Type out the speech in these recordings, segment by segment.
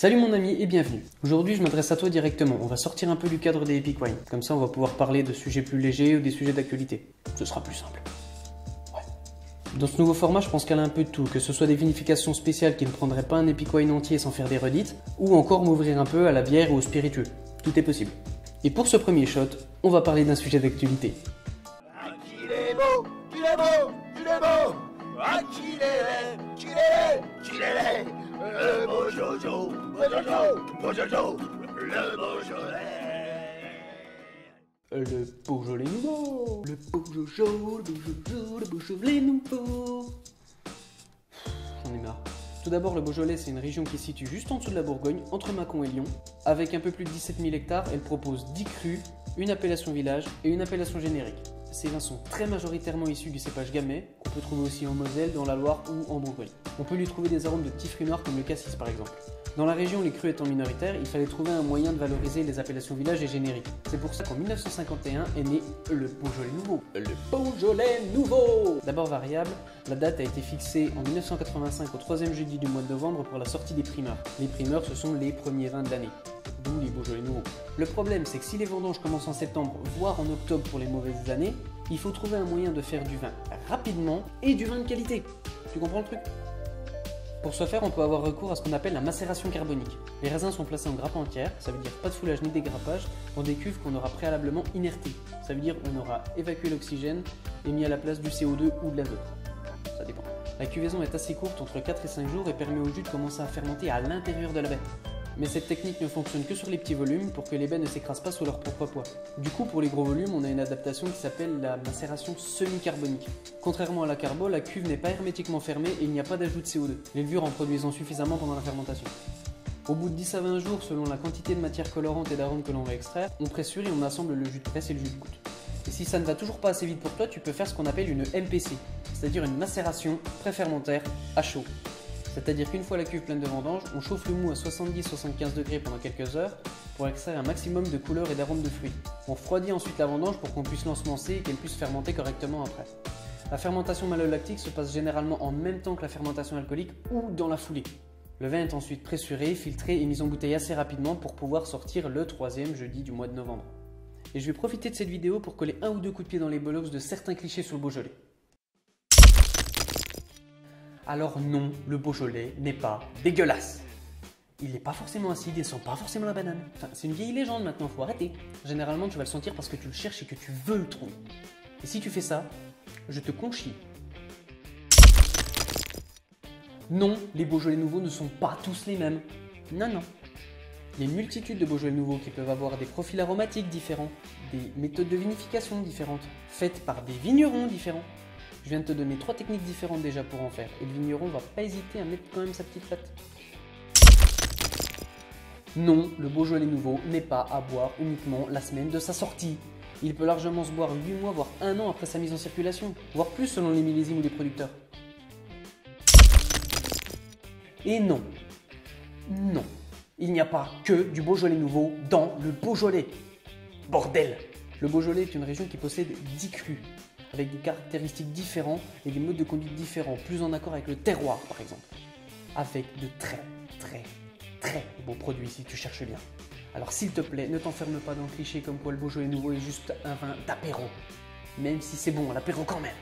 Salut mon ami et bienvenue. Aujourd'hui je m'adresse à toi directement, on va sortir un peu du cadre des Epic Wine. Comme ça on va pouvoir parler de sujets plus légers ou des sujets d'actualité. Ce sera plus simple. Ouais. Dans ce nouveau format je pense qu'elle a un peu de tout, que ce soit des vinifications spéciales qui ne prendraient pas un Epic Wine entier sans faire des redites, ou encore m'ouvrir un peu à la bière ou au spiritueux. Tout est possible. Et pour ce premier shot, on va parler d'un sujet d'actualité. Ah, qu'il est beau, qu'il est beau, qu'il est beau. Ah, qu'il est laid, qu'il est laid, qu'il est laid. Le beau Jojo, beau Jojo, beau Jojo, le Beaujolais. Le Beaujolais nouveau. Le beau Jojo, le beau Jojo, le Beaujolais nouveau. J'en ai marre. Tout d'abord, le Beaujolais, c'est une région qui se situe juste en dessous de la Bourgogne, entre Mâcon et Lyon. Avec un peu plus de 17 000 hectares, elle propose 10 crus, une appellation village et une appellation générique. Ces vins sont très majoritairement issus du cépage gamay, qu'on peut trouver aussi en Moselle, dans la Loire ou en Bourgogne. On peut lui trouver des arômes de petits fruits noirs comme le cassis par exemple. Dans la région, les crus étant minoritaires, il fallait trouver un moyen de valoriser les appellations village et génériques. C'est pour ça qu'en 1951 est né le Beaujolais nouveau. Le Beaujolais nouveau! D'abord variable, la date a été fixée en 1985 au 3e jeudi du mois de novembre pour la sortie des primeurs. Les primeurs, ce sont les premiers vins de l'année, d'où les Beaujolais nouveaux. Le problème, c'est que si les vendanges commencent en septembre, voire en octobre pour les mauvaises années, il faut trouver un moyen de faire du vin rapidement et du vin de qualité. Tu comprends le truc? Pour ce faire, on peut avoir recours à ce qu'on appelle la macération carbonique. Les raisins sont placés en grappe entière, ça veut dire pas de foulage ni dégrappage, dans des cuves qu'on aura préalablement inertées. Ça veut dire qu'on aura évacué l'oxygène et mis à la place du CO2 ou de l'azote. Ça dépend. La cuvaison est assez courte, entre 4 et 5 jours, et permet au jus de commencer à fermenter à l'intérieur de la baie. Mais cette technique ne fonctionne que sur les petits volumes pour que les baies ne s'écrasent pas sous leur propre poids. Du coup, pour les gros volumes, on a une adaptation qui s'appelle la macération semi-carbonique. Contrairement à la carbo, la cuve n'est pas hermétiquement fermée et il n'y a pas d'ajout de CO2, les levures en produisant suffisamment pendant la fermentation. Au bout de 10 à 20 jours, selon la quantité de matière colorante et d'arômes que l'on va extraire, on pressure et on assemble le jus de presse et le jus de goutte. Et si ça ne va toujours pas assez vite pour toi, tu peux faire ce qu'on appelle une MPC, c'est-à-dire une macération préfermentaire à chaud. C'est-à-dire qu'une fois la cuve pleine de vendange, on chauffe le mou à 70-75 degrés pendant quelques heures pour extraire un maximum de couleurs et d'arômes de fruits. On refroidit ensuite la vendange pour qu'on puisse l'ensemencer et qu'elle puisse fermenter correctement après. La fermentation malolactique se passe généralement en même temps que la fermentation alcoolique ou dans la foulée. Le vin est ensuite pressuré, filtré et mis en bouteille assez rapidement pour pouvoir sortir le 3e jeudi du mois de novembre. Et je vais profiter de cette vidéo pour coller un ou deux coups de pied dans les bollocks de certains clichés sur le Beaujolais. Alors non, le Beaujolais n'est pas dégueulasse. Il n'est pas forcément acide et sent pas forcément la banane. Enfin, c'est une vieille légende maintenant, faut arrêter. Généralement, tu vas le sentir parce que tu le cherches et que tu veux le trouver. Et si tu fais ça, je te conchie. Non, les Beaujolais nouveaux ne sont pas tous les mêmes. Non, non. Il y a une multitude de Beaujolais nouveaux qui peuvent avoir des profils aromatiques différents, des méthodes de vinification différentes, faites par des vignerons différents. Je viens de te donner 3 techniques différentes déjà pour en faire, et le vigneron va pas hésiter à mettre quand même sa petite patte. Non, le Beaujolais nouveau n'est pas à boire uniquement la semaine de sa sortie. Il peut largement se boire 8 mois, voire 1 an après sa mise en circulation, voire plus selon les millésimes ou les producteurs. Et non, non, il n'y a pas que du Beaujolais nouveau dans le Beaujolais. Bordel! Le Beaujolais est une région qui possède 10 crus, avec des caractéristiques différentes et des modes de conduite différents, plus en accord avec le terroir par exemple. Avec de très beaux produits si tu cherches bien. Alors s'il te plaît, ne t'enferme pas dans le cliché comme quoi le Beaujolais nouveau est juste un vin d'apéro. Même si c'est bon, l'apéro quand même.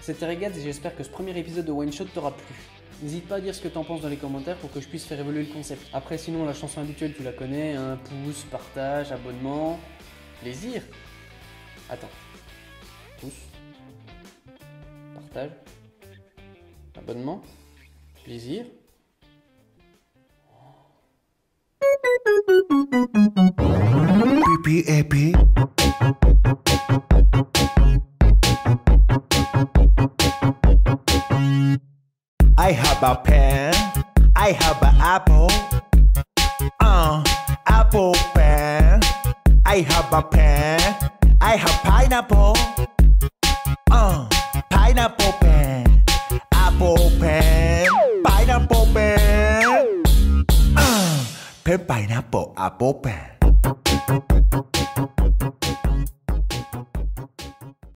C'était Regads et j'espère que ce premier épisode de Wine Shot t'aura plu. N'hésite pas à dire ce que t'en penses dans les commentaires pour que je puisse faire évoluer le concept. Après sinon la chanson habituelle tu la connais, un pouce, partage, abonnement... Plaisir. Attends. Pouce. Partage. Abonnement. Plaisir. Pipi épi. I have a pen. I have an apple. Apple pen. I have a pen. I have pineapple. Pineapple pen. Apple pen. Pineapple pen. Pen pineapple apple pen.